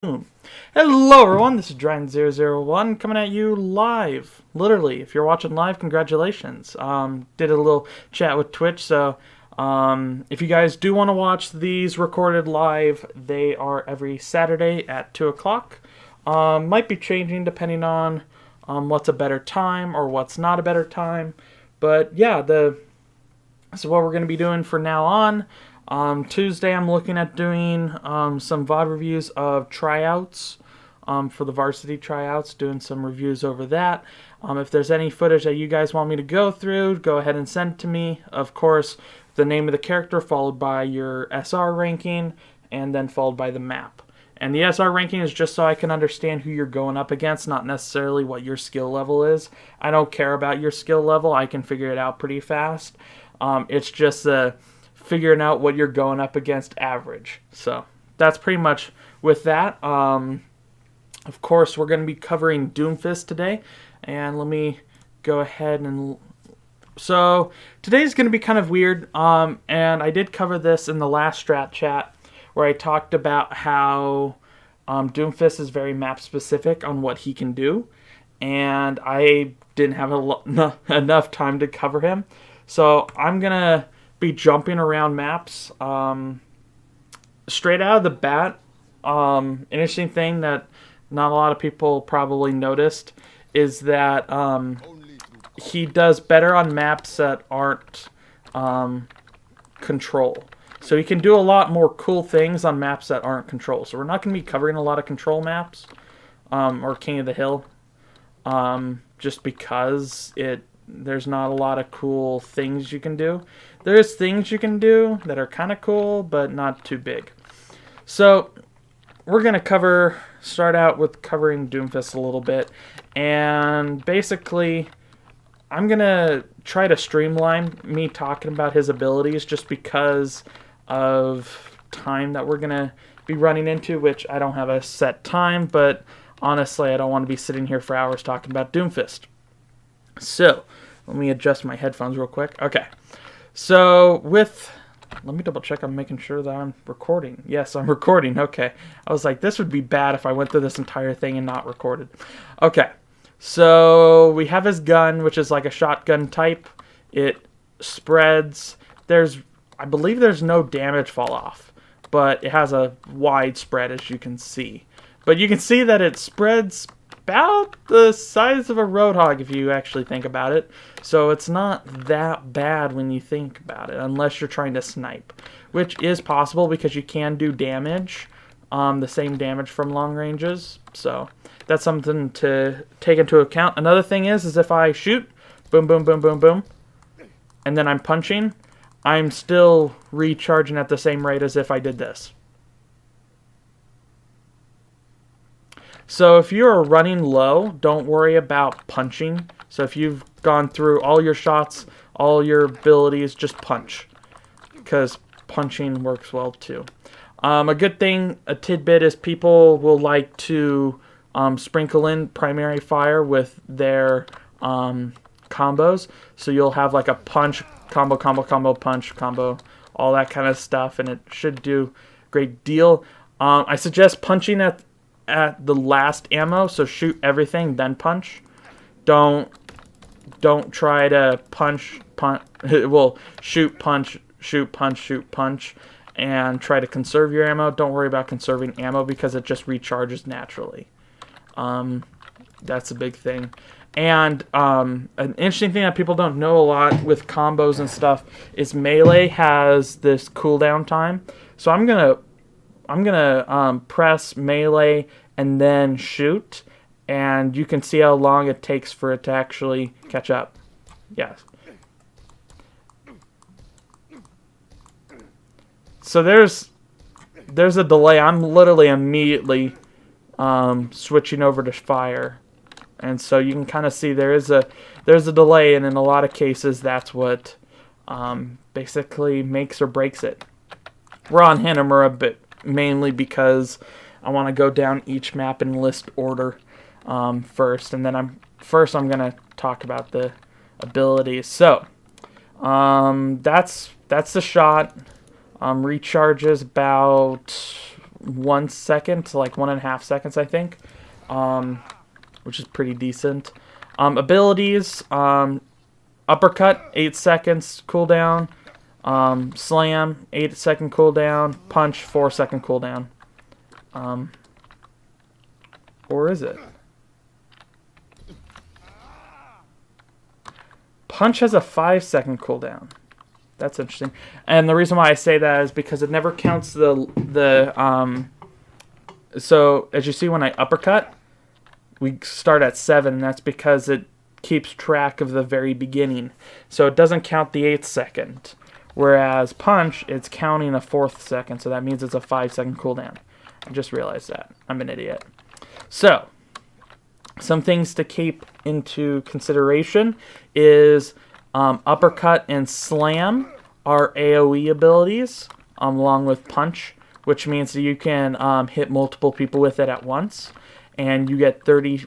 Hello everyone, this is Dryden001 coming at you live. Literally, if you're watching live, congratulations. Did a little chat with Twitch, so if you guys do want to watch these recorded live, they are every Saturday at 2 o'clock. Might be changing depending on what's a better time or what's not a better time. But yeah, this is what we're going to be doing for now on. Tuesday, I'm looking at doing some VOD reviews of tryouts for the varsity tryouts, doing some reviews over that. If there's any footage that you guys want me to go through, go ahead and send it to me. Of course, the name of the character followed by your SR ranking and then followed by the map. And the SR ranking is just so I can understand who you're going up against, not necessarily what your skill level is. I don't care about your skill level. I can figure it out pretty fast. It's just figuring out what you're going up against average. So that's pretty much with that. Of course, we're going to be covering Doomfist today. And let me go ahead and... So today's going to be kind of weird. And I did cover this in the last Strat chat where I talked about how Doomfist is very map specific on what he can do. And I didn't have enough time to cover him. So I'm going to be jumping around maps. Straight out of the bat, interesting thing that not a lot of people probably noticed is that he does better on maps that aren't control. So he can do a lot more cool things on maps that aren't control. So we're not going to be covering a lot of control maps or King of the Hill just because there's not a lot of cool things you can do. There's things you can do that are kind of cool, but not too big. So we're going to start out with covering Doomfist a little bit. And basically, I'm going to try to streamline me talking about his abilities just because of time that we're going to be running into, which I don't have a set time, but honestly, I don't want to be sitting here for hours talking about Doomfist. So, let me adjust my headphones real quick. Okay. So, let me double check I'm making sure that I'm recording. Yes, I'm recording. Okay. I was like, this would be bad if I went through this entire thing and not recorded. Okay. So, we have his gun, which is like a shotgun type. It spreads. I believe there's no damage fall off, but it has a wide spread, as you can see. But you can see that it spreads about the size of a roadhog if you actually think about it. So it's not that bad when you think about it, unless you're trying to snipe, which is possible because you can do damage, the same damage from long ranges. So that's something to take into account. Another thing is if I shoot, boom, boom, boom, boom, boom, and then I'm punching, I'm still recharging at the same rate as if I did this. So if you're running low, don't worry about punching. So if you've gone through all your shots, all your abilities, just punch. Because punching works well too. A good thing, a tidbit, is people will like to sprinkle in primary fire with their combos. So you'll have like a punch, combo, combo, combo, punch, combo, all that kind of stuff. And it should do a great deal. I suggest punching at the last ammo, so shoot everything then punch. Don't try to punch well, shoot punch and try to conserve your ammo. Don't worry about conserving ammo because it just recharges naturally. That's a big thing. And an interesting thing that people don't know a lot with combos and stuff is melee has this cooldown time. So I'm gonna press melee and then shoot, and you can see how long it takes for it to actually catch up. Yes. So there's a delay. I'm literally immediately switching over to fire, and so you can kind of see there's a delay, and in a lot of cases that's what basically makes or breaks it. We're on Hanamura, but mainly because I want to go down each map in list order first, and then I'm going to talk about the abilities. So that's the shot. Recharges about 1 second to like 1.5 seconds, I think, which is pretty decent. Abilities, uppercut, 8 seconds cooldown. Slam, 8-second cooldown. Punch, 4-second cooldown. Or is it? Punch has a 5-second cooldown. That's interesting. And the reason why I say that is because it never counts so as you see when I uppercut, we start at 7, and that's because it keeps track of the very beginning. So it doesn't count the 8th second. Whereas punch, it's counting a 4th second, so that means it's a 5-second cooldown. I just realized that. I'm an idiot. So, some things to keep into consideration is uppercut and slam are AoE abilities, along with punch, which means that you can hit multiple people with it at once. And you get 30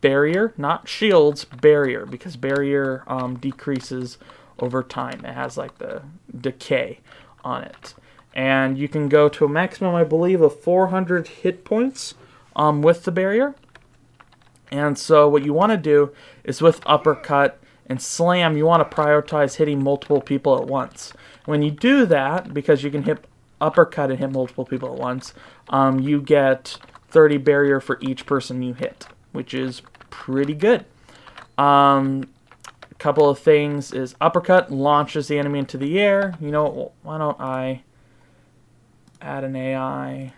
barrier, not shields, barrier, because barrier decreases over time. It has like the decay on it. And you can go to a maximum, I believe, of 400 hit points with the barrier. And so what you want to do is with uppercut and slam, you want to prioritize hitting multiple people at once. When you do that, because you can hit uppercut and hit multiple people at once, you get 30 barrier for each person you hit, which is pretty good. A couple of things is uppercut launches the enemy into the air. You know, why don't I add an AI?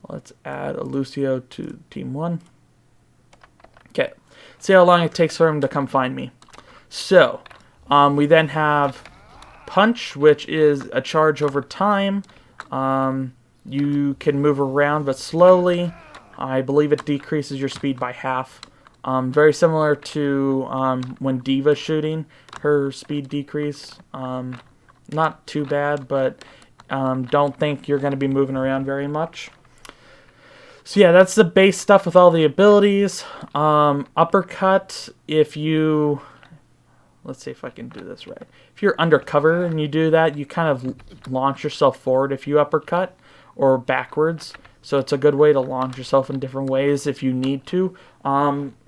Let's add a Lucio to team 1. Okay, see how long it takes for him to come find me. So, we then have punch, which is a charge over time. You can move around, but slowly. I believe it decreases your speed by half. Very similar to when Diva's shooting, her speed decrease. Not too bad, but don't think you're going to be moving around very much. So yeah, that's the base stuff with all the abilities. Uppercut, if you... Let's see if I can do this right. If you're undercover and you do that, you kind of launch yourself forward if you uppercut, or backwards. So it's a good way to launch yourself in different ways if you need to.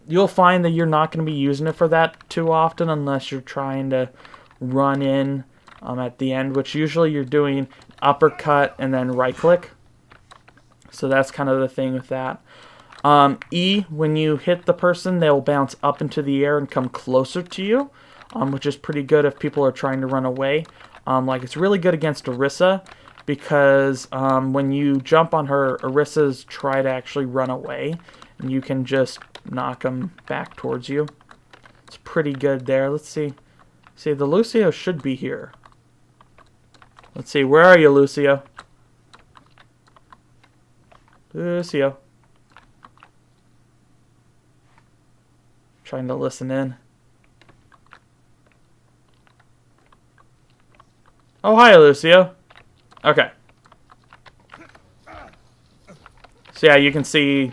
You'll find that you're not going to be using it for that too often unless you're trying to run in at the end, which usually you're doing uppercut and then right click. So that's kind of the thing with that. E, when you hit the person, they'll bounce up into the air and come closer to you, which is pretty good if people are trying to run away. Like it's really good against Orisa, because when you jump on her, Orisas try to actually run away, and you can just knock them back towards you. It's pretty good there. Let's see. See, the Lucio should be here. Let's see, where are you, Lucio? Lucio. Trying to listen in. Oh, hi, Lucio. Okay. So yeah, you can see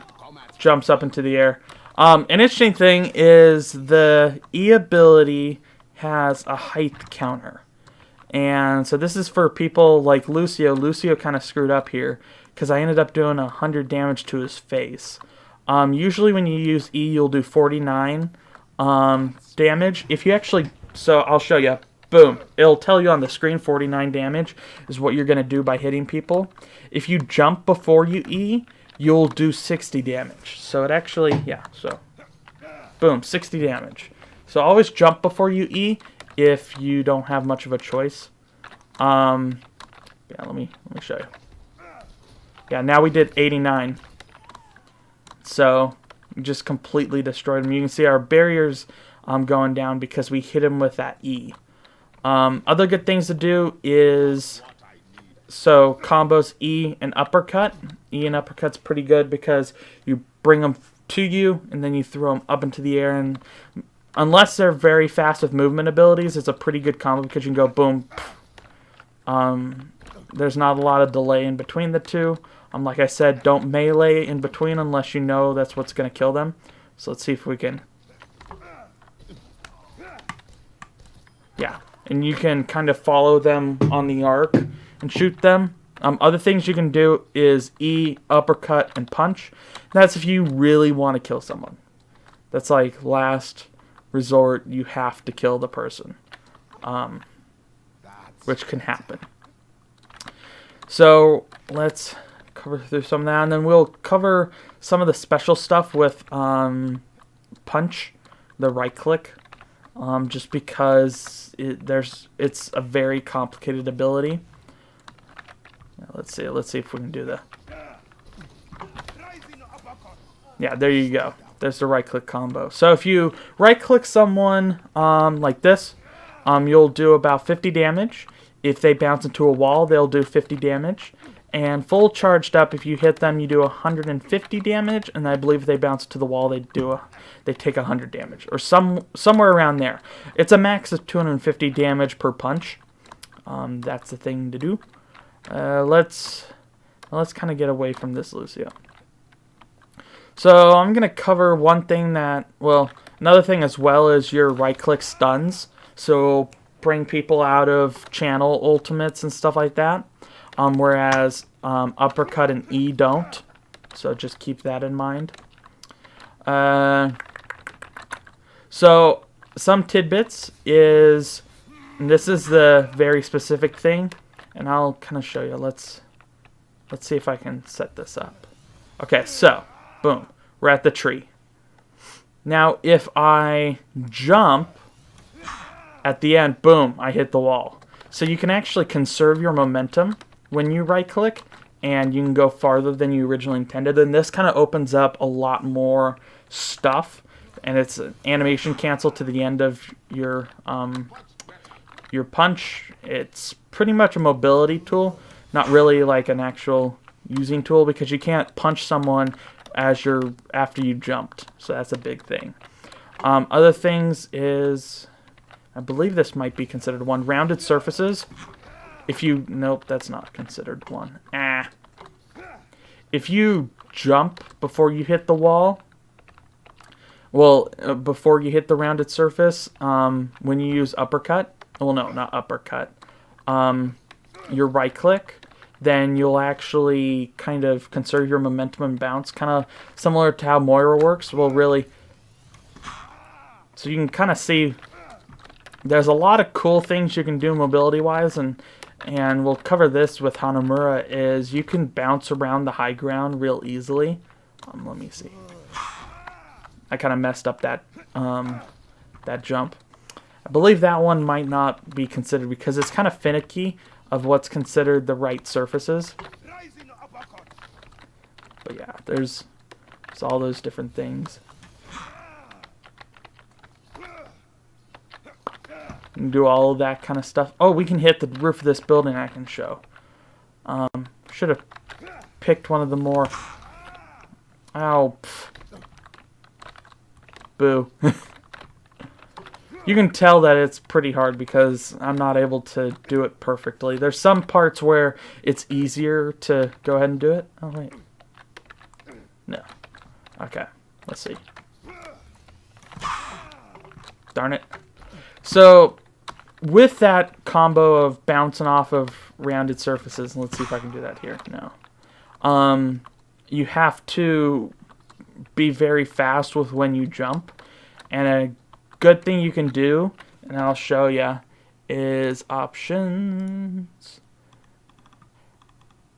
jumps up into the air. An interesting thing is the E ability has a height counter. And so this is for people like Lucio. Lucio kind of screwed up here because I ended up doing 100 damage to his face. Usually when you use E, you'll do 49 damage. If you actually... So I'll show you. Boom. It'll tell you on the screen 49 damage is what you're going to do by hitting people. If you jump before you E, you'll do 60 damage. So it actually... Yeah, so... Boom, 60 damage. So always jump before you E if you don't have much of a choice. Yeah, let me show you. Yeah, now we did 89. So, we just completely destroyed him. You can see our barriers going down because we hit him with that E. Other good things to do is, so combos E and uppercut. E and uppercut's pretty good because you bring them to you and then you throw them up into the air. And unless they're very fast with movement abilities, it's a pretty good combo because you can go boom. There's not a lot of delay in between the two. Like I said, don't melee in between unless you know that's what's going to kill them. So let's see if we can... Yeah, and you can kind of follow them on the arc and shoot them. Other things you can do is E, uppercut, and punch. That's if you really want to kill someone. That's like last resort, you have to kill the person, which can happen. So let's cover through some of that, and then we'll cover some of the special stuff with punch, the right click, just because it's a very complicated ability. Let's see if we can do that. Yeah, there you go. There's the right click combo. So if you right click someone like this, you'll do about 50 damage. If they bounce into a wall, they'll do 50 damage. And full charged up, if you hit them, you do 150 damage. And I believe if they bounce to the wall, they take 100 damage, or somewhere around there. It's a max of 250 damage per punch. That's the thing to do. Let's kind of get away from this, Lucio. So I'm gonna cover one thing another thing as well is your right click stuns. So bring people out of channel ultimates and stuff like that. Whereas uppercut and E don't. So just keep that in mind. So some tidbits is, and this is the very specific thing, and I'll kind of show you. Let's see if I can set this up. Okay, so boom, we're at the tree. Now if I jump at the end, boom, I hit the wall. So you can actually conserve your momentum when you right click, and you can go farther than you originally intended. And this kind of opens up a lot more stuff, and it's an animation cancel to the end of your punch. It's pretty much a mobility tool, not really like an actual using tool, because you can't punch someone after you jumped. So that's a big thing. Other things is, I believe this might be considered one, rounded surfaces. Nope, that's not considered one. If you jump before you hit the wall, before you hit the rounded surface, when you use uppercut, well, no, not uppercut, your right click, then you'll actually kind of conserve your momentum and bounce, kind of similar to how Moira works. Well, really, so you can kind of see there's a lot of cool things you can do mobility-wise, and we'll cover this with Hanamura, is you can bounce around the high ground real easily. Let me see. I kind of messed up that jump. I believe that one might not be considered because it's kind of finicky of what's considered the right surfaces. But yeah, there's all those different things. You can do all of that kind of stuff. Oh, we can hit the roof of this building, I can show. Should have picked one of the more... Ow. Pff. Boo. You can tell that it's pretty hard because I'm not able to do it perfectly. There's some parts where it's easier to go ahead and do it. Oh, wait. No. Okay. Let's see. Darn it. So, with that combo of bouncing off of rounded surfaces, let's see if I can do that here. No. You have to be very fast with when you jump. And a good thing you can do, and I'll show you, is options.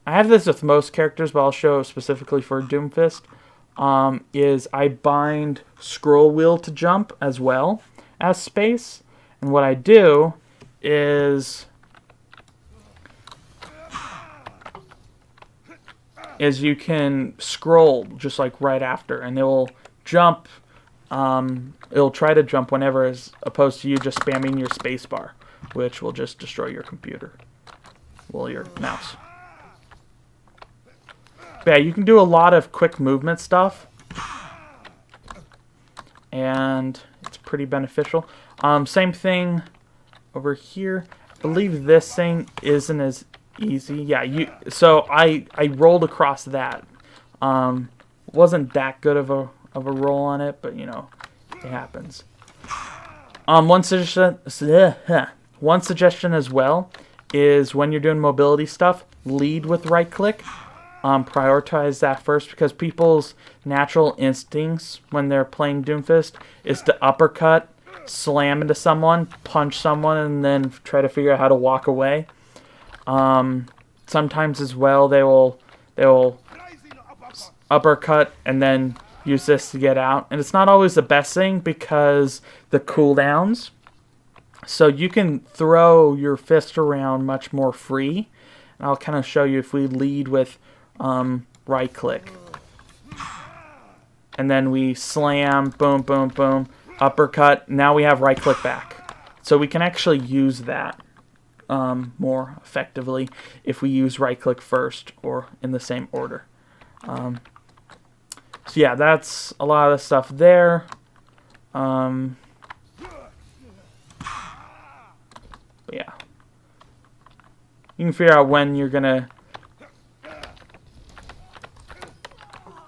I have this with most characters, but I'll show specifically for Doomfist. Is I bind scroll wheel to jump as well as space. And what I do is you can scroll just like right after, and it will jump. It'll try to jump whenever, as opposed to you just spamming your space bar, which will just destroy your computer. Well, your mouse. But yeah, you can do a lot of quick movement stuff, and it's pretty beneficial. Same thing over here. I believe this thing isn't as easy. Yeah, so I rolled across that. Wasn't that good of a roll on it, but you know, it happens. One One suggestion as well is when you're doing mobility stuff, lead with right click. Prioritize that first, because people's natural instincts when they're playing Doomfist is to uppercut, slam into someone, punch someone, and then try to figure out how to walk away. Sometimes as well they will uppercut and then use this to get out, and it's not always the best thing because the cooldowns. So you can throw your fist around much more free. And I'll kind of show you if we lead with right click. And then we slam, boom, boom, boom, uppercut. Now we have right click back. So we can actually use that more effectively if we use right click first or in the same order. So yeah, that's a lot of the stuff there. Yeah. You can figure out when you're gonna.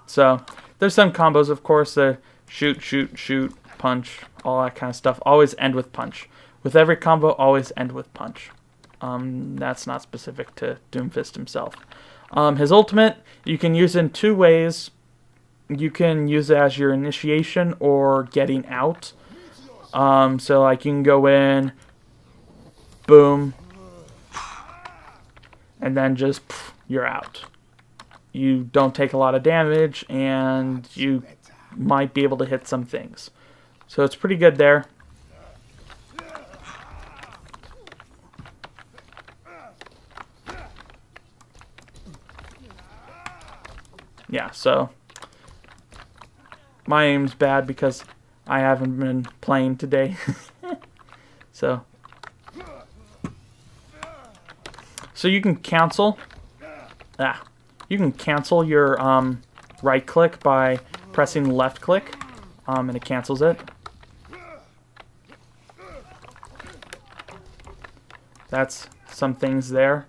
So there's some combos, of course. The shoot, shoot, shoot, punch, all that kind of stuff. Always end with punch. With every combo, always end with punch. That's not specific to Doomfist himself. His ultimate, you can use in two ways. You can use it as your initiation or getting out. So like you can go in, boom, and then just you're out. You don't take a lot of damage, and you might be able to hit some things. So it's pretty good there. Yeah, so my aim's bad because I haven't been playing today. So you can cancel. You can cancel your right click by pressing left click, and it cancels it. That's some things there.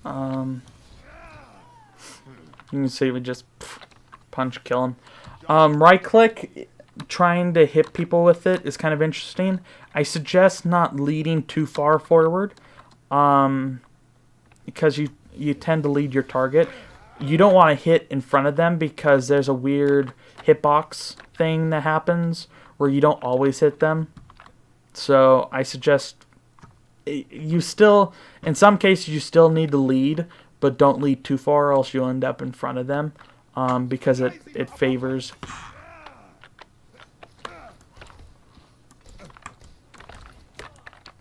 You can see we just punch, kill him. Right click, trying to hit people with it is kind of interesting. I suggest not leading too far forward, because you tend to lead your target. You don't want to hit in front of them because there's a weird hitbox thing that happens where you don't always hit them. So I suggest you still, in some cases, you still need to lead, but don't lead too far, or else you'll end up in front of them, because it favors.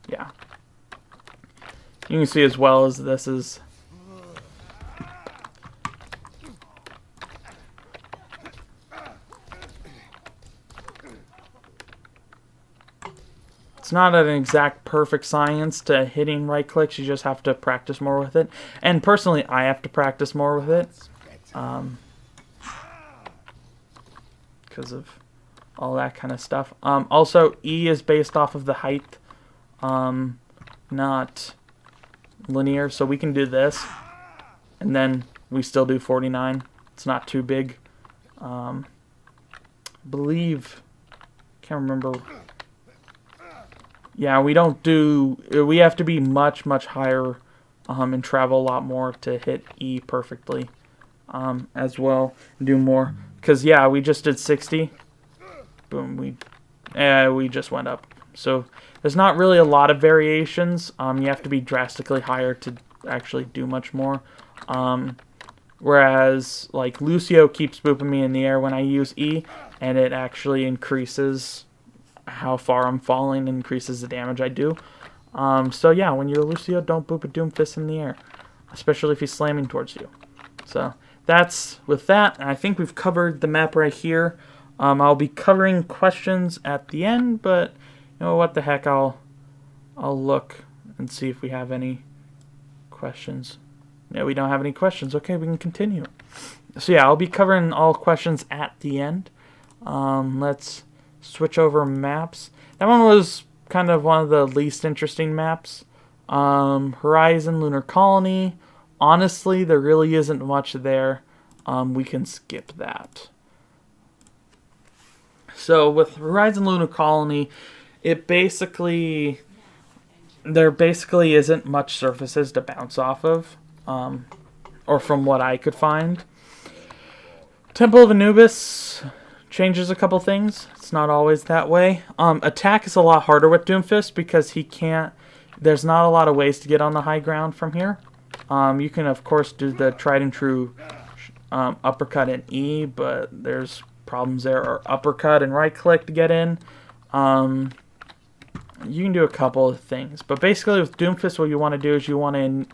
Yeah. You can see as well as this is. It's not an exact perfect science to hitting right clicks. You just have to practice more with it. And personally, I have to practice more with it. Because of all that kind of stuff. Also, E is based off of the height. Not linear. So we can do this. And then we still do 49. It's not too big. I believe... Can't remember... Yeah, we have to be much, much higher and travel a lot more to hit E perfectly as well. Do more. Because, yeah, we just did 60. Boom, we just went up. So there's not really a lot of variations. You have to be drastically higher to actually do much more. Whereas, like, Lucio keeps booping me in the air when I use E, and it actually increases how far I'm falling, increases the damage I do. So yeah, when you're Lucio, don't boop a Doomfist in the air, especially if he's slamming towards you. So that's with that. I think we've covered the map right here. I'll be covering questions at the end, but you know what the heck, I'll look and see if we have any questions. No, we don't have any questions. Okay, we can continue. So yeah, I'll be covering all questions at the end. Let's switch over maps. That one was kind of one of the least interesting maps. Horizon, Lunar Colony. Honestly, there really isn't much there. We can skip that. So with Horizon Lunar Colony, it basically there basically isn't much surfaces to bounce off of, or from what I could find. Temple of Anubis changes a couple things. It's not always that way. Attack is a lot harder with Doomfist because he can't. There's not a lot of ways to get on the high ground from here. You can of course do the tried and true uppercut and E, but there's problems there. Or uppercut and right click to get in. You can do a couple of things, but basically with Doomfist, what you want to do is you want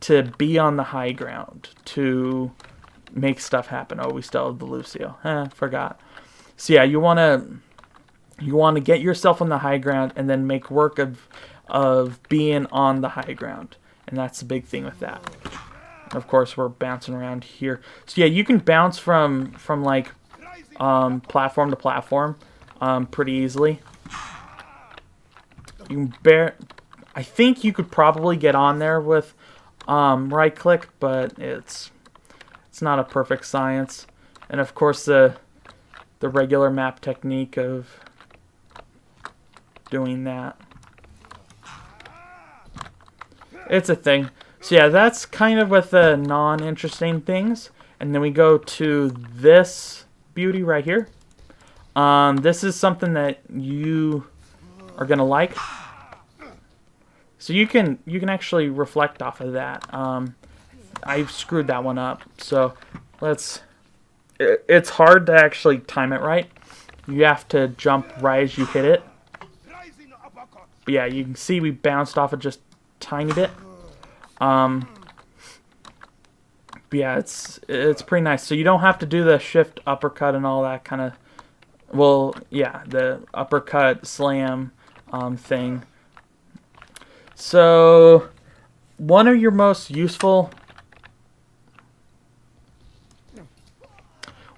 to be on the high ground to make stuff happen. Oh, we still have the Lucio. Forgot. So yeah, you want to get yourself on the high ground and then make work of being on the high ground, and that's the big thing with that. Of course, we're bouncing around here. So yeah, you can bounce from like platform to platform pretty easily. You can I think you could probably get on there with right click, but it's not a perfect science. And of course the regular map technique of doing that. It's a thing. So yeah, that's kind of with the non-interesting things. And then we go to this beauty right here. This is something that you are gonna like. So you can actually reflect off of that. I screwed that one up. So it's hard to actually time it right. You have to jump right as you hit it. But yeah, you can see we bounced off it just a tiny bit. But yeah, it's pretty nice. So you don't have to do the shift uppercut and all that kind of. Well, yeah, the uppercut slam thing. So one of your most useful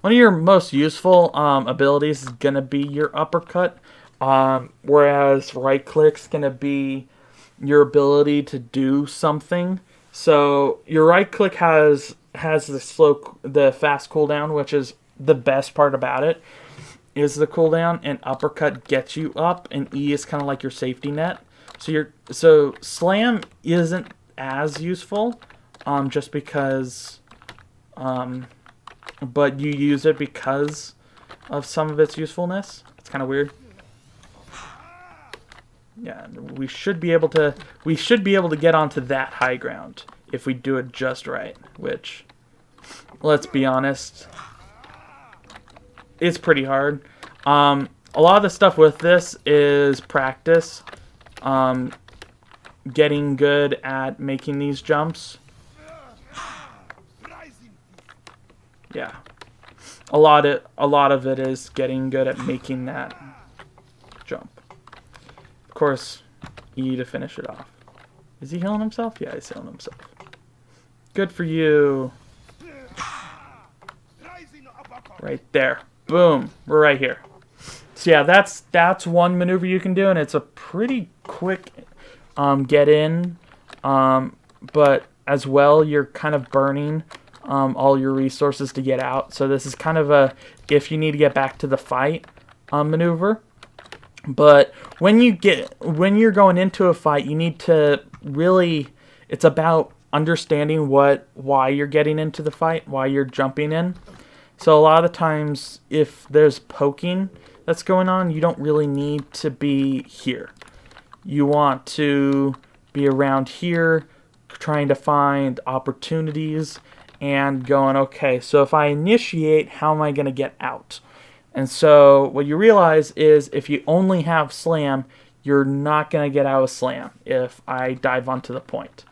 abilities is gonna be your uppercut, whereas right click's gonna be your ability to do something. So your right click has the fast cooldown, which is the best part about it, is the cooldown, and uppercut gets you up, and E is kind of like your safety net. So slam isn't as useful, just because, but you use it because of some of its usefulness. It's kind of weird. Yeah, we should be able to get onto that high ground if we do it just right, which, let's be honest, it's pretty hard. A lot of the stuff with this is practice, getting good at making these jumps. Yeah, a lot of it is getting good at making that jump. Of course, E to finish it off. Is he healing himself? Yeah, he's healing himself. Good for you. Right there. Boom. We're right here. So yeah, that's one maneuver you can do, and it's a pretty quick get in. But as well, you're kind of burning all your resources to get out. So this is kind of a if you need to get back to the fight maneuver. But when you're going into a fight, you need to really, it's about understanding why you're getting into the fight, why you're jumping in. So a lot of the times, if there's poking that's going on, you don't really need to be here. You want to be around here, trying to find opportunities and going, okay, so if I initiate, how am I going to get out? And so what you realize is if you only have slam, you're not going to get out of slam if I dive onto the point.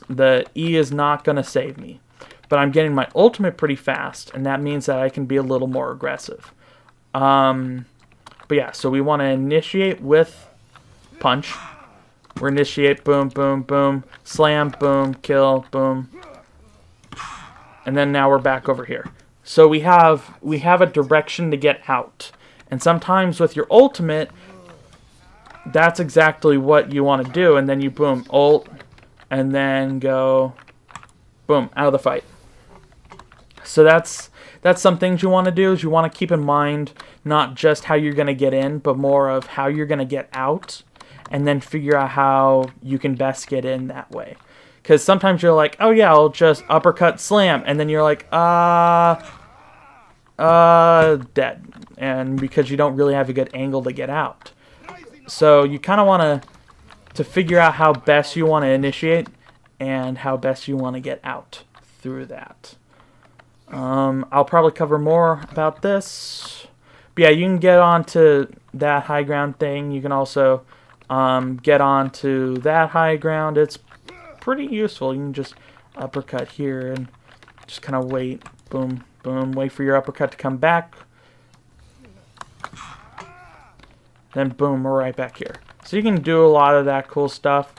The E is not going to save me. But I'm getting my ultimate pretty fast, and that means that I can be a little more aggressive. But yeah, so we want to initiate with punch. We're initiate, boom, boom, boom, slam, boom, kill, boom. And then now we're back over here. So we have a direction to get out. And sometimes with your ultimate, that's exactly what you want to do. And then you boom, ult, and then go, boom, out of the fight. So that's some things you want to do, is you want to keep in mind not just how you're going to get in, but more of how you're going to get out. and then figure out how you can best get in that way. Because sometimes you're like, oh yeah, I'll just uppercut slam, and then you're like, dead. And because you don't really have a good angle to get out. So you kind of want to figure out how best you want to initiate and how best you want to get out through that. I'll probably cover more about this. But yeah, you can get onto that high ground thing. You can also get onto that high ground. It's pretty useful. You can just uppercut here and just kind of wait. Boom, boom. Wait for your uppercut to come back. Then boom, we're right back here. So you can do a lot of that cool stuff.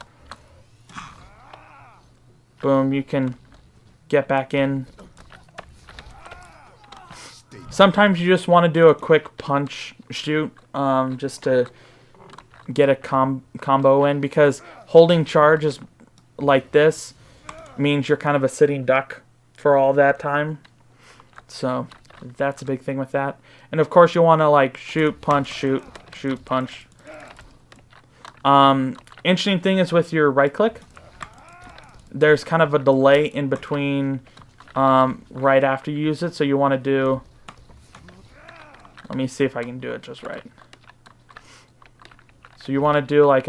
Boom, you can get back in. Sometimes you just want to do a quick punch shoot just to get a combo in, because holding charge is like this means you're kind of a sitting duck for all that time. So that's a big thing with that. And of course you want to like shoot, punch, shoot, shoot, punch. Interesting thing is with your right click, there's kind of a delay in between right after you use it. So you want to do, let me see if I can do it just right. So you want to do like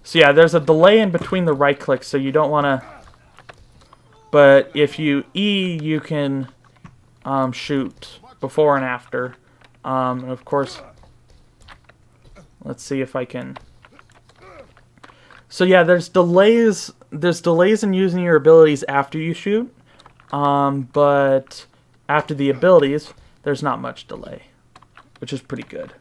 so yeah, there's a delay in between the right click, so you don't want to, but if you E, you can shoot before and after. And of course, let's see if I can. So yeah, there's delays in using your abilities after you shoot, but after the abilities, there's not much delay, which is pretty good.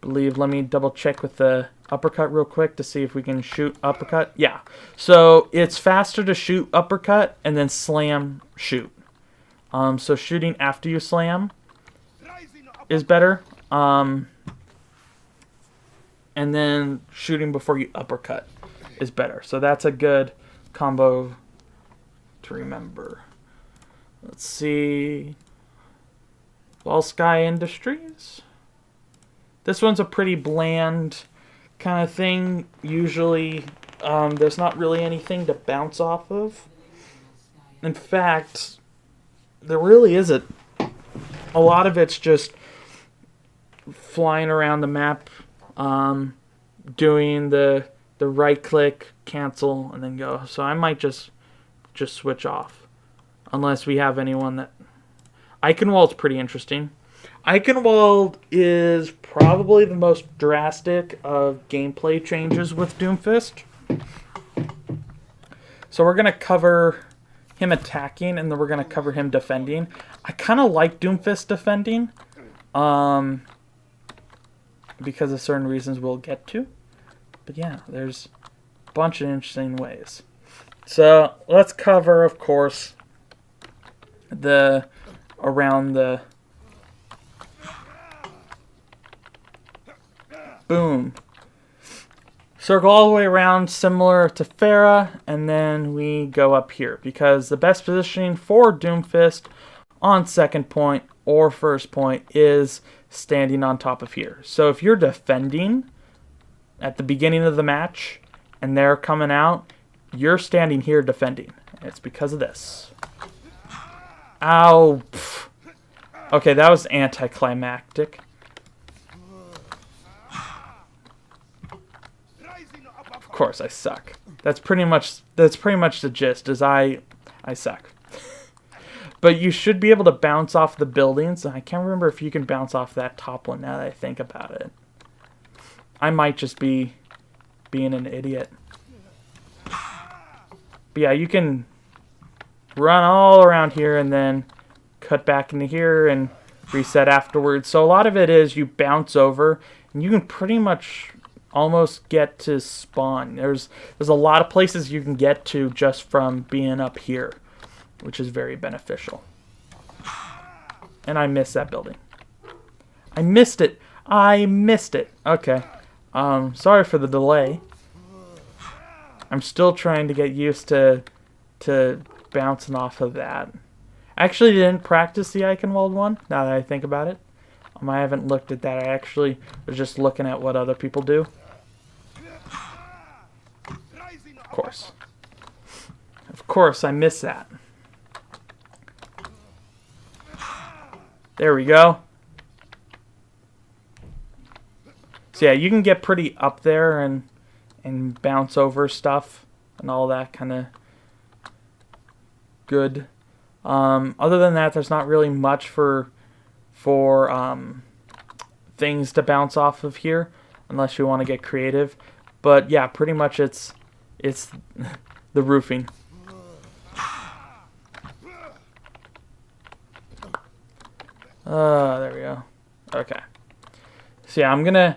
Let me double check with the uppercut real quick to see if we can shoot uppercut. Yeah, so it's faster to shoot uppercut and then slam shoot. So shooting after you slam is better, and then shooting before you uppercut is better. So that's a good combo to remember. Let's see. Wall Sky Industries. This one's a pretty bland kind of thing. Usually, there's not really anything to bounce off of. In fact, there really isn't. A lot of it's just flying around the map, doing the right click, cancel, and then go. So I might just switch off, unless we have anyone that. Eichenwald's pretty interesting. Eichenwald is probably the most drastic of gameplay changes with Doomfist. So we're going to cover him attacking, and then we're going to cover him defending. I kind of like Doomfist defending, because of certain reasons we'll get to. But yeah, there's a bunch of interesting ways. So let's cover, of course, around the boom. Circle all the way around, similar to Farah, and then we go up here, because the best positioning for Doomfist on second point or first point is standing on top of here. So if you're defending at the beginning of the match and they're coming out, you're standing here defending. It's because of this. Ow. Pff. Okay, that was anticlimactic. Of course, I suck. That's pretty much the gist. Is I suck. But you should be able to bounce off the buildings. I can't remember if you can bounce off that top one now that I think about it. I might just be being an idiot. But yeah, you can run all around here and then cut back into here and reset afterwards. So a lot of it is you bounce over, and you can pretty much almost get to spawn. There's a lot of places you can get to just from being up here, which is very beneficial. And I missed that building. I missed it. Okay. Sorry for the delay. I'm still trying to get used to bouncing off of that. I actually didn't practice the Eichenwald one, now that I think about it. I haven't looked at that. I actually was just looking at what other people do. Of course. Of course, I miss that. There we go. So yeah, you can get pretty up there and bounce over stuff and all that kind of good. Other than that, there's not really much for things to bounce off of here, unless you want to get creative. But yeah, pretty much it's the roofing. There we go. Okay. So yeah, I'm gonna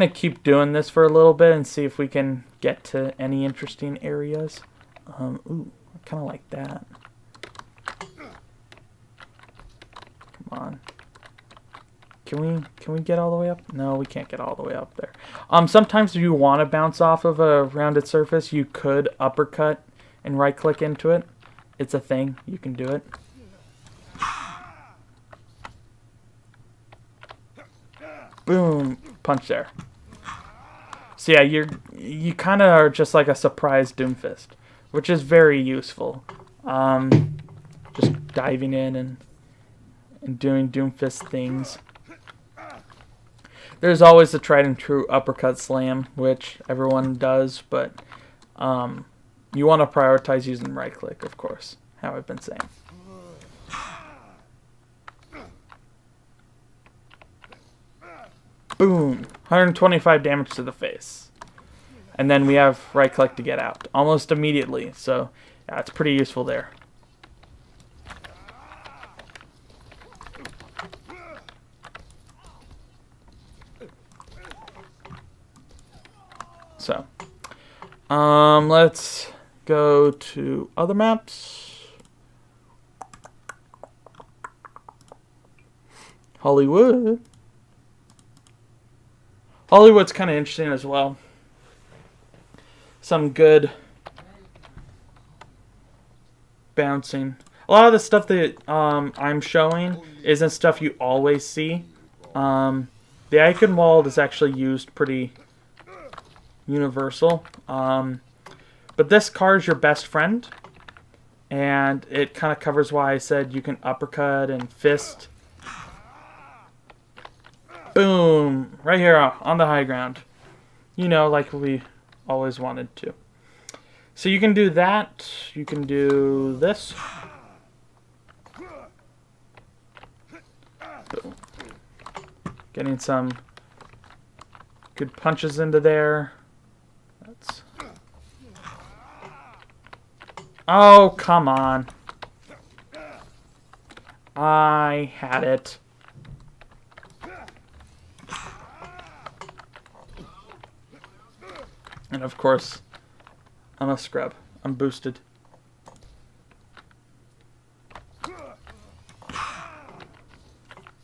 keep doing this for a little bit and see if we can get to any interesting areas. Ooh, I kind of like that. Come on. Can we get all the way up? No, we can't get all the way up there. Sometimes if you want to bounce off of a rounded surface, you could uppercut and right-click into it. It's a thing. You can do it. Boom. Punch there. So yeah, you kind of are just like a surprise Doomfist, which is very useful. Just diving in and doing Doomfist things. There's always the tried and true uppercut slam, which everyone does, but you want to prioritize using right click, of course, how I've been saying. Boom! 125 damage to the face. And then we have right click to get out almost immediately, so yeah, it's pretty useful there. So, let's go to other maps. Hollywood. Hollywood's kind of interesting as well. Some good bouncing. A lot of the stuff that I'm showing isn't stuff you always see. The icon wall is actually used pretty universal. But this car is your best friend. And it kind of covers why I said you can uppercut and fist. Boom! Right here on the high ground. You know, like we always wanted to. So you can do that. You can do this. Boom. Getting some good punches into there. That's... Oh, come on. I had it. And of course, I'm a scrub. I'm boosted.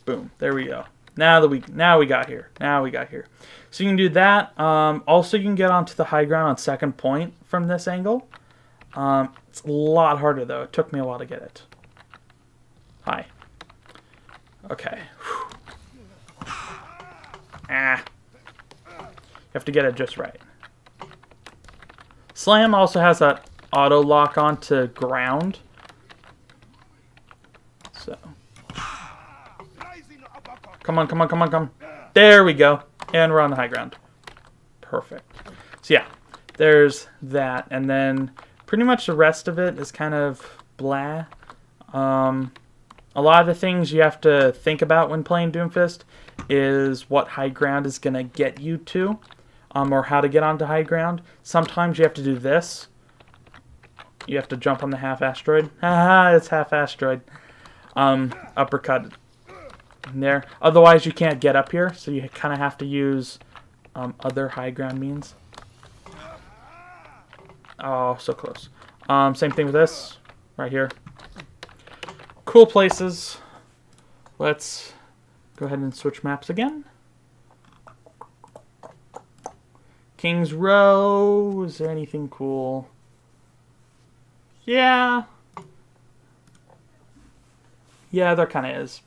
Boom. There we go. Now we got here. Now we got here. So you can do that. Also, you can get onto the high ground on second point from this angle. It's a lot harder though. It took me a while to get it. Hi. Okay. Ah. You have to get it just right. Slam also has that auto lock on to ground. So. Come on, come on, come on, come on. There we go. And we're on the high ground. Perfect. So yeah, there's that. And then pretty much the rest of it is kind of blah. A lot of the things you have to think about when playing Doomfist is what high ground is going to get you to. Or how to get onto high ground. Sometimes you have to do this. You have to jump on the half asteroid. Haha, it's half asteroid. Uppercut in there. Otherwise, you can't get up here, so you kind of have to use other high ground means. Oh, so close. Same thing with this, right here. Cool places. Let's go ahead and switch maps again. King's Row. Is there anything cool? Yeah. Yeah, there kind of is.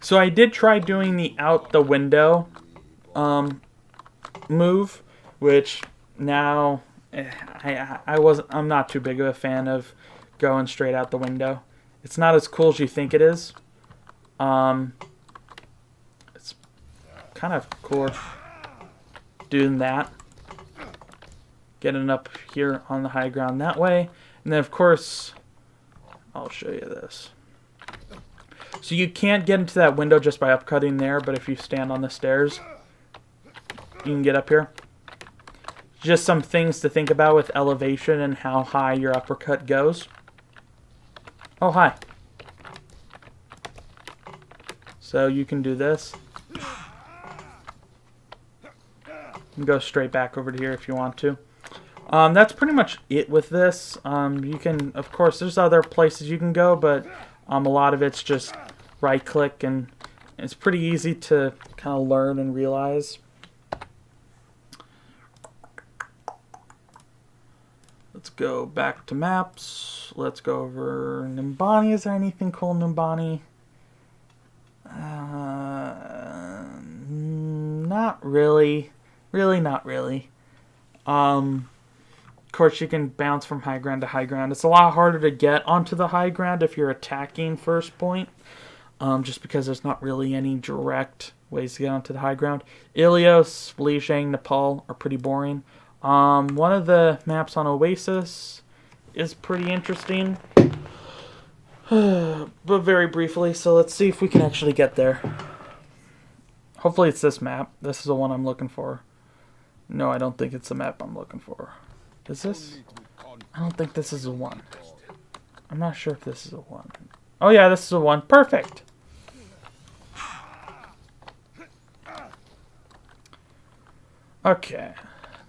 So I did try doing the out the window move, which now I'm not too big of a fan of going straight out the window. It's not as cool as you think it is. It's kind of cool doing that. Getting up here on the high ground that way. And then, of course, I'll show you this. So you can't get into that window just by upcutting there, but if you stand on the stairs, you can get up here. Just some things to think about with elevation and how high your uppercut goes. Oh, hi. So you can do this. You can go straight back over to here if you want to. That's pretty much it with this. You can, of course, there's other places you can go, but a lot of it's just right-click, and it's pretty easy to kind of learn and realize. Let's go back to maps. Let's go over Nimbani. Is there anything cool in Nimbani? Not really. Really, not really. Of course, you can bounce from high ground to high ground. It's a lot harder to get onto the high ground if you're attacking first point, just because there's not really any direct ways to get onto the high ground. Ilios, Lijiang, Nepal are pretty boring. One of the maps on Oasis is pretty interesting, but very briefly, so let's see if we can actually get there. Hopefully it's this map. This is the one I'm looking for. No, I don't think it's the map I'm looking for. Is this? I don't think this is the one. I'm not sure if this is the one. Oh yeah, this is the one. Perfect! Okay.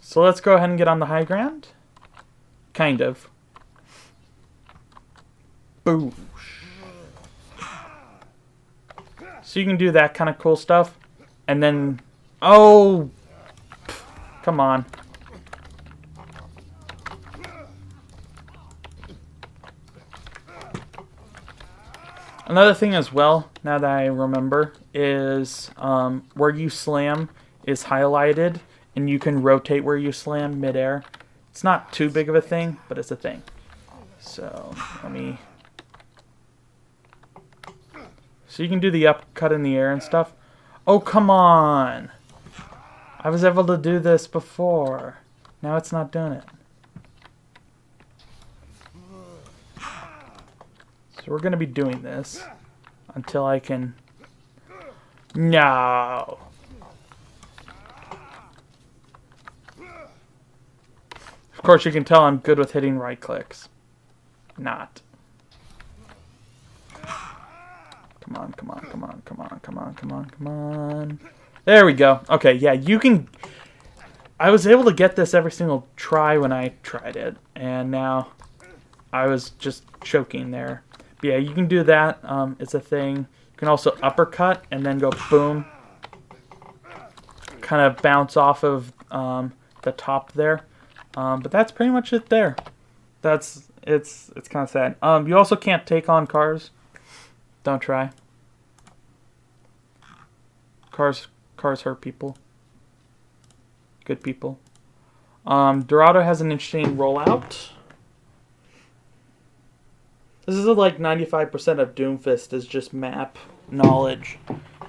So let's go ahead and get on the high ground. Kind of. Boosh. So you can do that kind of cool stuff. And then... Oh! Come on. Another thing as well, now that I remember, is where you slam is highlighted, and you can rotate where you slam midair. It's not too big of a thing, but it's a thing. So, let me... So you can do the upcut in the air and stuff. Oh, come on! I was able to do this before. Now it's not doing it. So we're going to be doing this until I can... No! Of course, you can tell I'm good with hitting right clicks. Not. Come on, come on, come on, come on, come on, come on, come on. There we go. Okay, yeah, you can... I was able to get this every single try when I tried it, and now I was just choking there. But yeah, you can do that. It's a thing. You can also uppercut and then go boom. Kind of bounce off of the top there. But that's pretty much it there. It's kind of sad. You also can't take on cars. Don't try. Cars hurt people. Good people. Dorado has an interesting rollout. This is like 95% of Doomfist is just map knowledge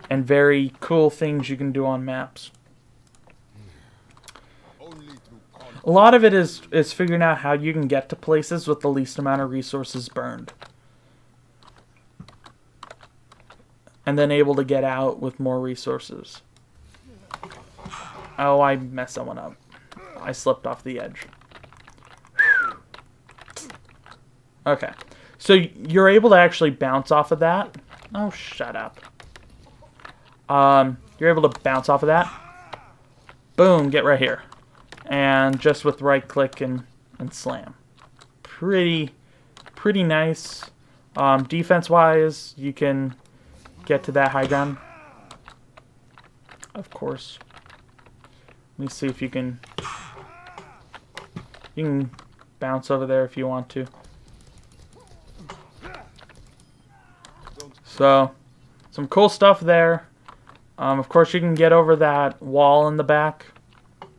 and very cool things you can do on maps. A lot of it is figuring out how you can get to places with the least amount of resources burned. And then able to get out with more resources. Oh, I messed that one up. I slipped off the edge. Okay. So you're able to actually bounce off of that. Oh, shut up. You're able to bounce off of that. Boom, get right here. And just with right click and slam. Pretty nice. Defense wise, you can get to that high ground. Of course. Let me see if you can bounce over there if you want to. So some cool stuff there. Of course, you can get over that wall in the back.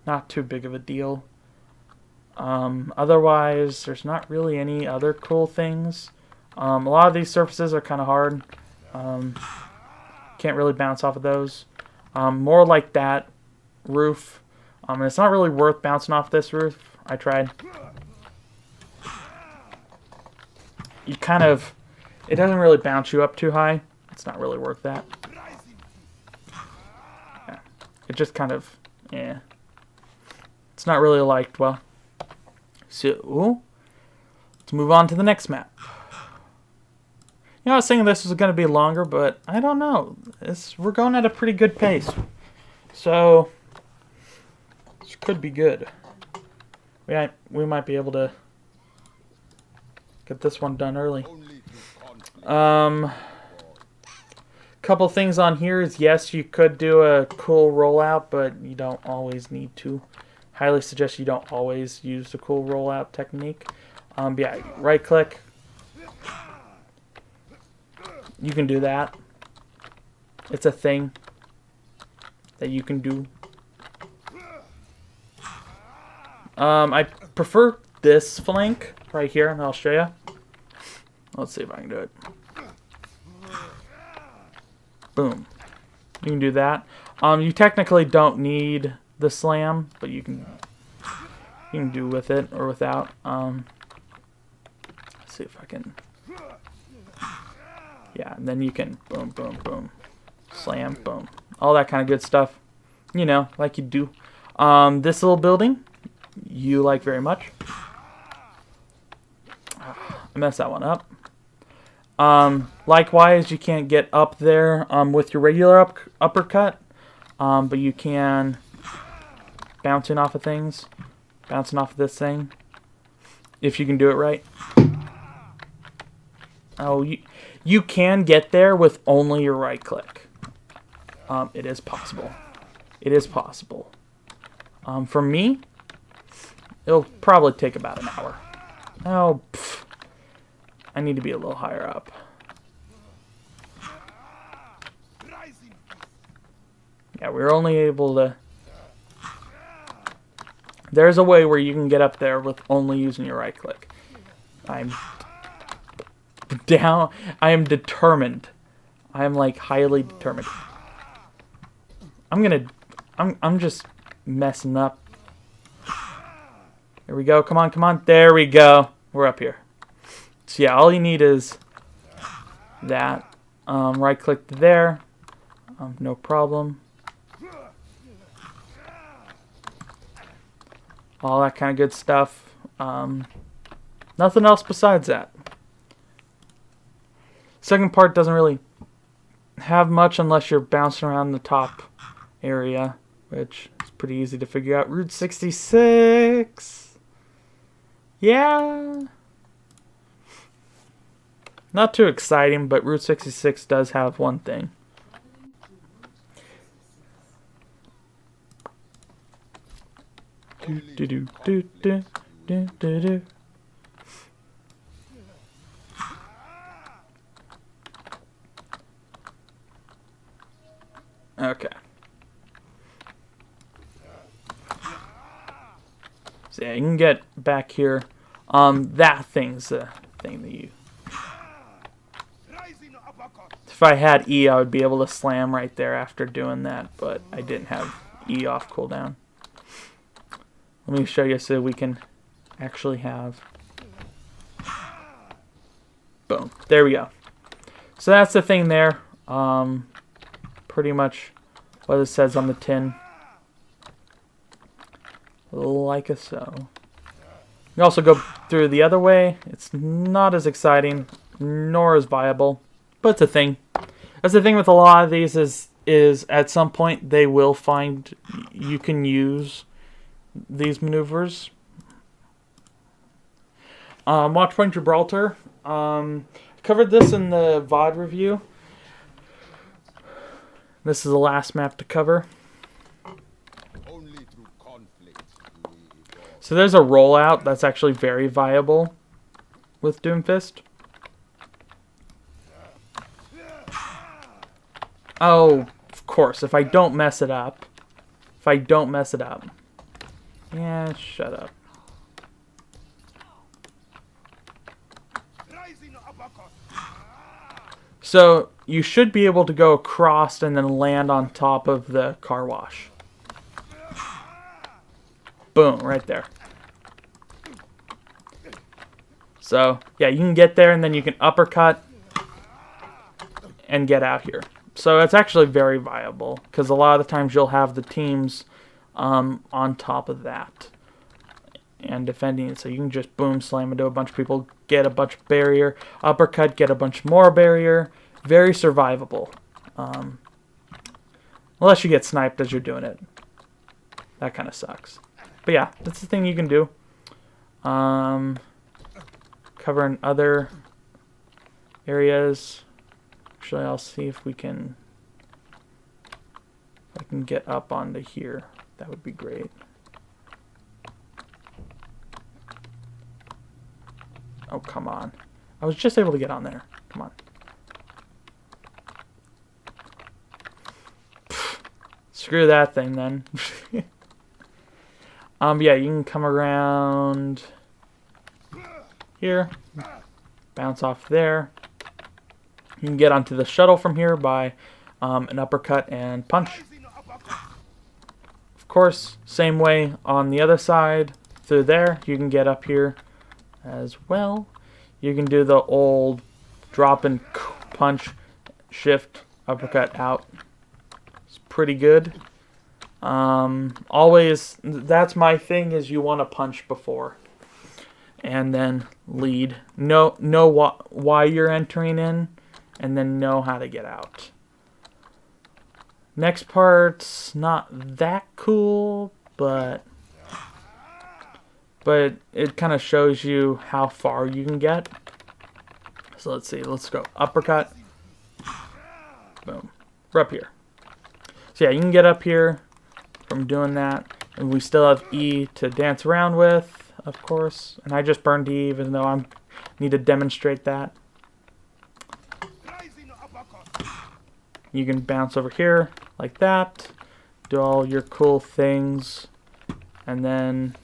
Not too big of a deal. Otherwise, there's not really any other cool things. A lot of these surfaces are kind of hard. Can't really bounce off of those. More like that roof. And it's not really worth bouncing off this roof. I tried. You kind of... It doesn't really bounce you up too high. It's not really worth that. Yeah. It just kind of... Yeah. It's not really liked well. So, let's move on to the next map. You know, I was thinking this was going to be longer, but I don't know. We're going at a pretty good pace. So, this could be good. We might be able to get this one done early. Couple things on here is, yes, you could do a cool rollout, but you don't always need to. Highly suggest you don't always use the cool rollout technique. Yeah, right click. You can do that. It's a thing that you can do. I prefer this flank right here, and I'll show you. Let's see if I can do it. Boom. You can do that. You technically don't need the slam, but you can do with it or without. Let's see if I can. Yeah, and then you can boom, boom, boom, slam, boom, all that kind of good stuff. You know, like you do. This little building, you like very much. I messed that one up. Likewise, you can't get up there with your regular uppercut, but you can bouncing off of things, bouncing off of this thing, if you can do it right. Oh, you can get there with only your right click. It is possible. It is possible. For me, it'll probably take about an hour. Oh, pff. I need to be a little higher up. Yeah, we're only able to... There's a way where you can get up there with only using your right click. I'm down. I am determined. I am like highly determined. I'm just messing up. There we go. Come on, come on. There we go. We're up here. So yeah, all you need is that. Right click there. No problem. All that kind of good stuff. Nothing else besides that. Second part doesn't really have much unless you're bouncing around the top area, which is pretty easy to figure out. Route 66. Yeah. Not too exciting, but Route 66 does have one thing. Do, do, do, do, do, do, do. Okay. So yeah, you can get back here. That thing's the thing that you... If I had E, I would be able to slam right there after doing that, but I didn't have E off cooldown. Let me show you so we can actually have... Boom. There we go. So that's the thing there. Pretty much what it says on the tin. Like so. You can also go through the other way. It's not as exciting, nor as viable, but it's a thing. That's the thing with a lot of these is at some point they will find you can use these maneuvers. Watchpoint Gibraltar. Covered this in the VOD review. This is the last map to cover. So there's a rollout that's actually very viable with Doomfist. Oh, of course, if I don't mess it up. If I don't mess it up. Yeah, shut up. So, you should be able to go across and then land on top of the car wash. Boom, right there. So, yeah, you can get there and then you can uppercut and get out here. So it's actually very viable because a lot of the times you'll have the teams on top of that and defending it. So you can just boom, slam into a bunch of people, get a bunch of barrier, uppercut, get a bunch more barrier. Very survivable. Unless you get sniped as you're doing it. That kind of sucks. But yeah, that's the thing you can do. Covering other areas. Actually, I'll see if we can... If I can get up onto here. That would be great. Oh, come on. I was just able to get on there. Come on. Pfft. Screw that thing, then. Yeah, you can come around here. Bounce off there. You can get onto the shuttle from here by an uppercut and punch. Of course, same way on the other side through there. You can get up here as well. You can do the old drop and punch, shift, uppercut out. It's pretty good. Always, that's my thing, is you want to punch before. And then lead. Know why you're entering in. And then know how to get out. Next part's not that cool, but it kind of shows you how far you can get. So let's see, let's go uppercut. Boom. We're up here. So yeah, you can get up here from doing that. And we still have E to dance around with, of course. And I just burned E, even though I need to demonstrate that. You can bounce over here like that, do all your cool things, and then...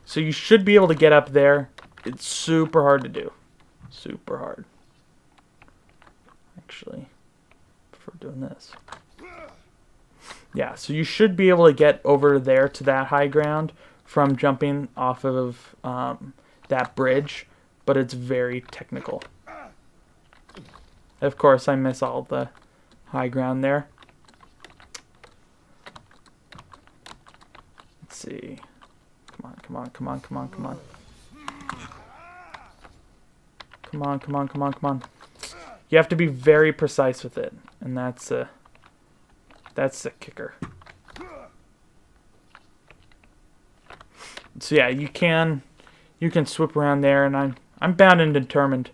So you should be able to get up there. It's super hard to do. Super hard. Actually, I prefer doing this. Yeah, so you should be able to get over there to that high ground from jumping off of that bridge, but it's very technical. Of course, I miss all the high ground there. Let's see. Come on, come on, come on, come on, come on. Come on, come on, come on, come on. You have to be very precise with it, and that's the kicker. So yeah, you can swoop around there, and I'm bound and determined.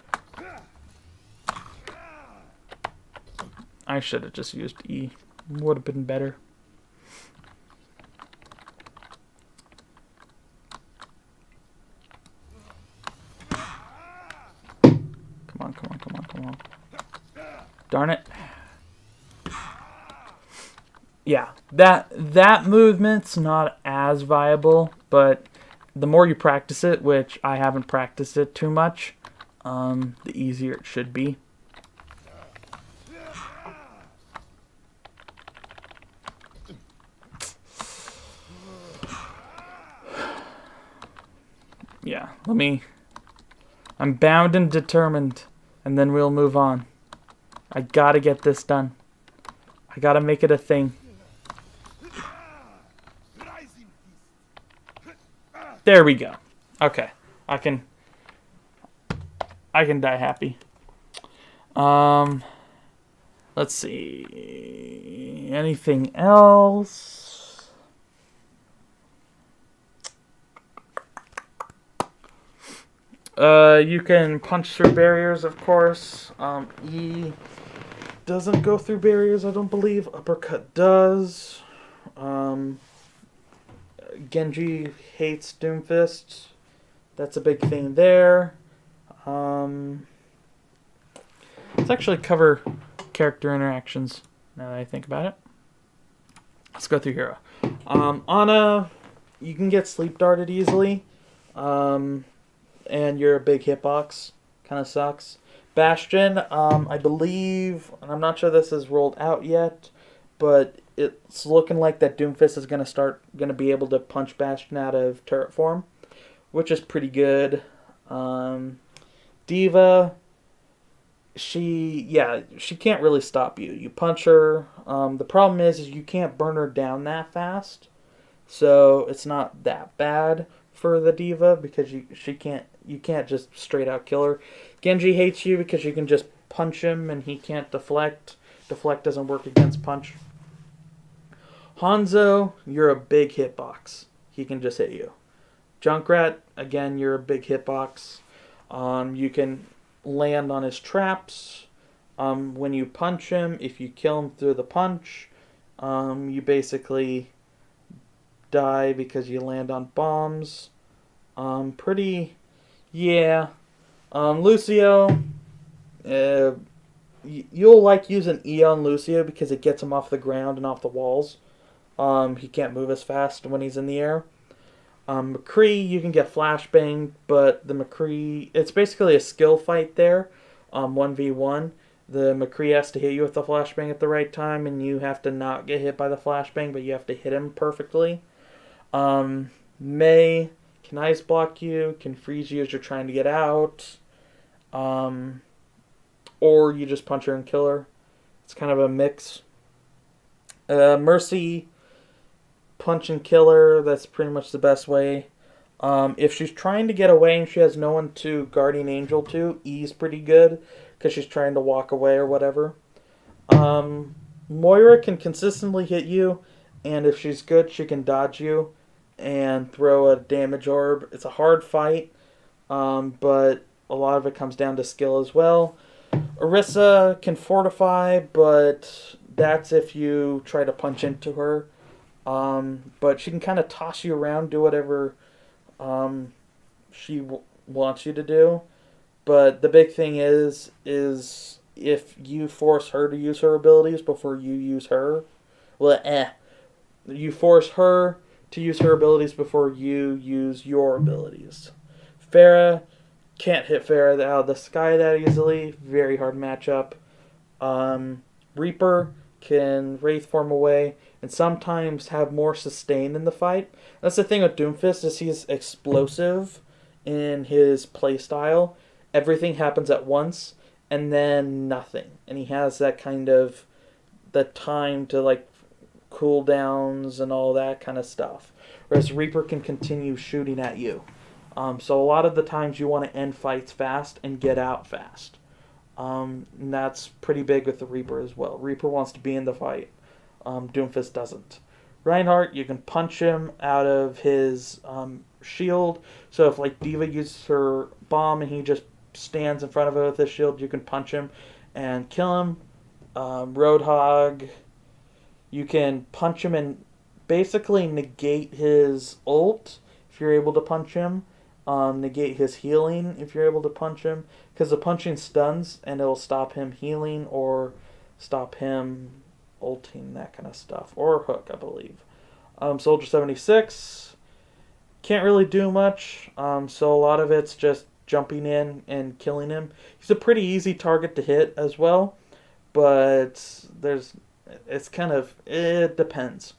I should have just used E. Would have been better. Come on, come on, come on, come on. Darn it. Yeah, that movement's not as viable, but the more you practice it, which I haven't practiced it too much, the easier it should be. Yeah, I'm bound and determined, and then we'll move on. I gotta get this done. I gotta make it a thing. There we go. Okay, I can die happy. Let's see. Anything else? You can punch through barriers, of course. E doesn't go through barriers, I don't believe. Uppercut does. Genji hates Doomfist. That's a big thing there. Let's actually cover character interactions now that I think about it. Let's go through hero. Ana, you can get sleep darted easily. And you're a big hitbox. Kind of sucks. Bastion, I believe, and I'm not sure this is rolled out yet, but it's looking like that Doomfist is going to be able to punch Bastion out of turret form, which is pretty good. Diva, she can't really stop you. You punch her. The problem is you can't burn her down that fast, so it's not that bad for the Diva because you can't just straight out kill her. Genji hates you because you can just punch him and he can't deflect. Deflect doesn't work against punch. Hanzo, you're a big hitbox. He can just hit you. Junkrat, again, you're a big hitbox. You can land on his traps. When you punch him, if you kill him through the punch, you basically die because you land on bombs. Lucio, you'll like using E on Lucio because it gets him off the ground and off the walls. He can't move as fast when he's in the air. McCree, you can get flashbang, but the McCree, it's basically a skill fight there, 1v1. The McCree has to hit you with the flashbang at the right time, and you have to not get hit by the flashbang, but you have to hit him perfectly. Mei can ice block you, can freeze you as you're trying to get out, or you just punch her and kill her. It's kind of a mix. Mercy, punch and kill her, that's pretty much the best way. If she's trying to get away and she has no one to Guardian Angel to, E's pretty good, because she's trying to walk away or whatever. Moira can consistently hit you, and if she's good, she can dodge you and throw a damage orb. It's a hard fight, but a lot of it comes down to skill as well. Orisa can fortify, but that's if you try to punch into her. But she can kind of toss you around, do whatever she wants you to do. But the big thing is if you force her to use her abilities before you use her, you force her to use her abilities before you use your abilities. Pharah, can't hit Pharah out of the sky that easily. Very hard matchup. Reaper can Wraith form away and sometimes have more sustain in the fight. That's the thing with Doomfist, is he's explosive in his playstyle. Everything happens at once and then nothing. And he has that kind of the time to like cooldowns and all that kind of stuff. Whereas Reaper can continue shooting at you. So a lot of the times you want to end fights fast and get out fast. And that's pretty big with the Reaper as well. Reaper wants to be in the fight. Doomfist doesn't. Reinhardt, you can punch him out of his shield. So if like Diva uses her bomb and he just stands in front of it with his shield, you can punch him and kill him. Roadhog, you can punch him and basically negate his ult if you're able to punch him. Negate his healing if you're able to punch him. Because the punching stuns and it'll stop him healing or stop him ulting, that kind of stuff. Or hook, I believe. Soldier 76 can't really do much. So a lot of it's just jumping in and killing him. He's a pretty easy target to hit as well. But it depends.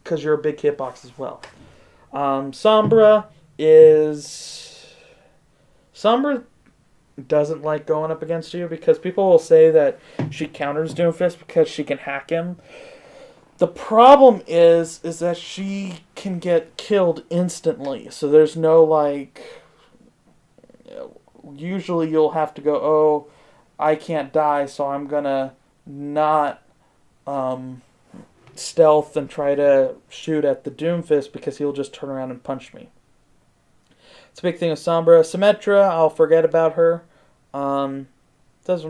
Because you're a big hitbox as well. Sombra doesn't like going up against you because people will say that she counters Doomfist because she can hack him. The problem is that she can get killed instantly. So there's no like... Usually you'll have to go, oh, I can't die, so I'm gonna not stealth and try to shoot at the Doomfist because he'll just turn around and punch me. It's a big thing with Sombra. Symmetra, I'll forget about her. It's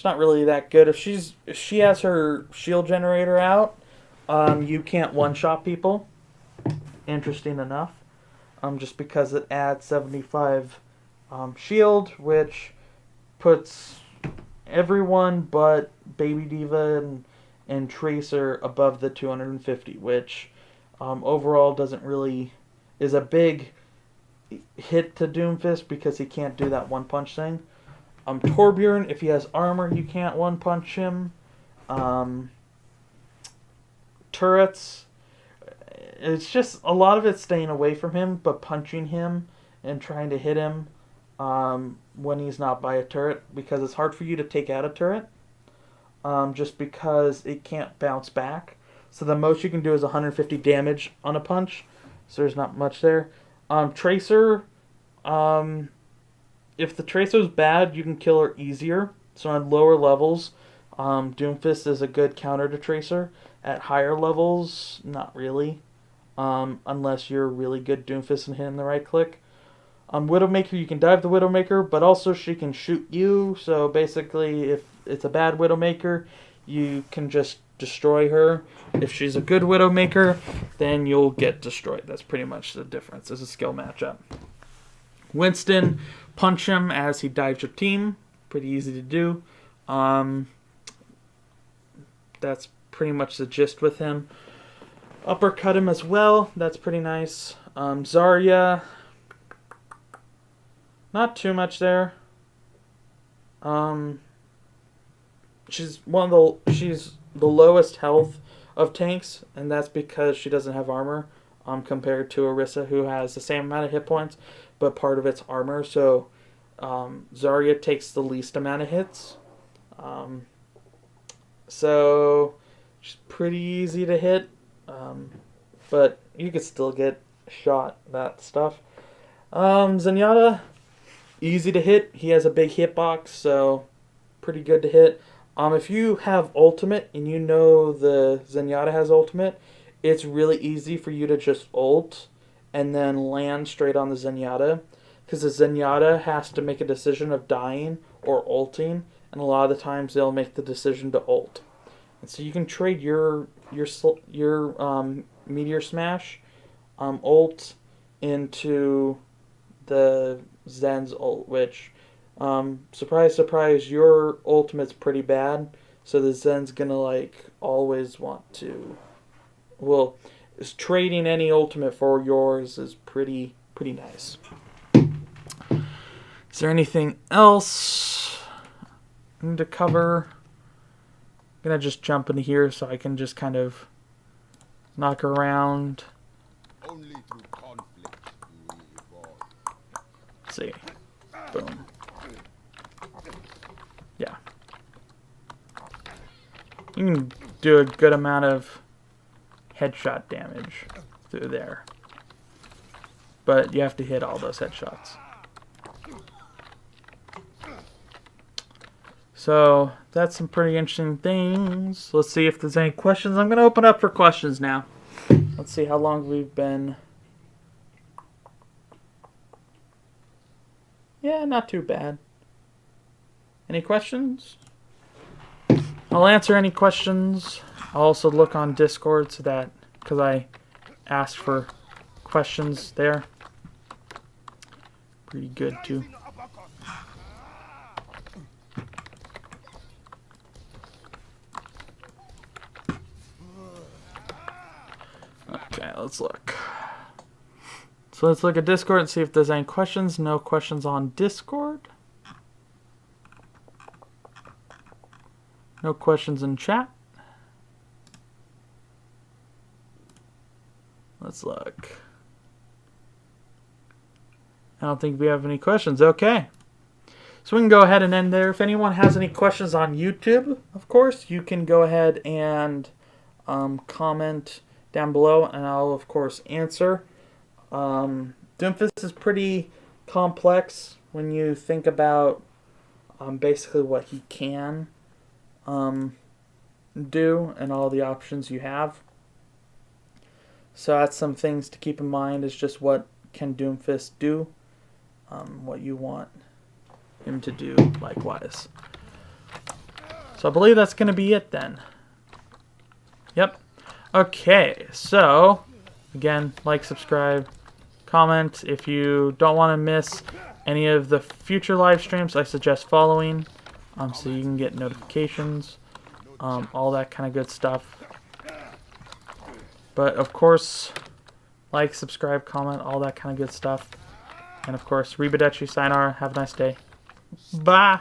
not really that good. If she has her shield generator out, you can't one-shot people. Interesting enough. Just because it adds 75 shield, which puts everyone but Baby Diva and Tracer above the 250, which overall doesn't really is a big hit to Doomfist because he can't do that one punch thing. Torbjorn, if he has armor, you can't one punch him. Turrets, it's just a lot of it staying away from him, but punching him and trying to hit him when he's not by a turret, because it's hard for you to take out a turret just because it can't bounce back. So the most you can do is 150 damage on a punch, so there's not much there. Tracer, if the Tracer's bad, you can kill her easier. So on lower levels, Doomfist is a good counter to Tracer. At higher levels, not really. Unless you're really good Doomfist and hitting the right click. Widowmaker, you can dive the Widowmaker, but also she can shoot you. So basically, if it's a bad Widowmaker, you can just destroy her. If she's a good Widowmaker, then you'll get destroyed. That's pretty much the difference. It's a skill matchup. Winston, punch him as he dives your team. Pretty easy to do. That's pretty much the gist with him. Uppercut him as well. That's pretty nice. Zarya, not too much there. She's the lowest health of tanks, and that's because she doesn't have armor. Compared to Orisa, who has the same amount of hit points, but part of it's armor. So Zarya takes the least amount of hits. So she's pretty easy to hit, but you could still get shot, that stuff. Zenyatta, easy to hit. He has a big hitbox, so pretty good to hit. If you have ultimate and you know the Zenyatta has ultimate, it's really easy for you to just ult and then land straight on the Zenyatta, because the Zenyatta has to make a decision of dying or ulting, and a lot of the times they'll make the decision to ult. And so you can trade your Meteor Smash ult into the Zen's ult, which surprise surprise, your ultimate's pretty bad, so the Zen's gonna always want to, well, trading any ultimate for yours is pretty nice. Is there anything else I need to cover? I'm gonna just jump into here so I can just kind of knock around. Only through conflict do we evolve. Let's see. Boom. Yeah. You can do a good amount of headshot damage through there, but you have to hit all those headshots. So that's some pretty interesting things. Let's see if there's any questions. I'm going to open up for questions now. Let's see how long we've been. Yeah, not too bad. Any questions? I'll answer any questions. I'll also look on Discord, so that, because I asked for questions there. Pretty good too. Okay, let's look. So let's look at Discord and see if there's any questions. No questions on Discord. No questions in chat. Let's look. I don't think we have any questions. Okay. So we can go ahead and end there. If anyone has any questions on YouTube, of course, you can go ahead and comment down below, and I'll, of course, answer. Doomfist is pretty complex when you think about basically what he can do and all the options you have. So that's some things to keep in mind, is just what can Doomfist do, what you want him to do likewise. So I believe that's going to be it then. Yep. Okay, so again, like, subscribe, comment. If you don't want to miss any of the future live streams, I suggest following. so you can get notifications, all that kind of good stuff. But of course, like, subscribe, comment, all that kind of good stuff. And of course, Ribadechi, sayonara, have a nice day. Bye!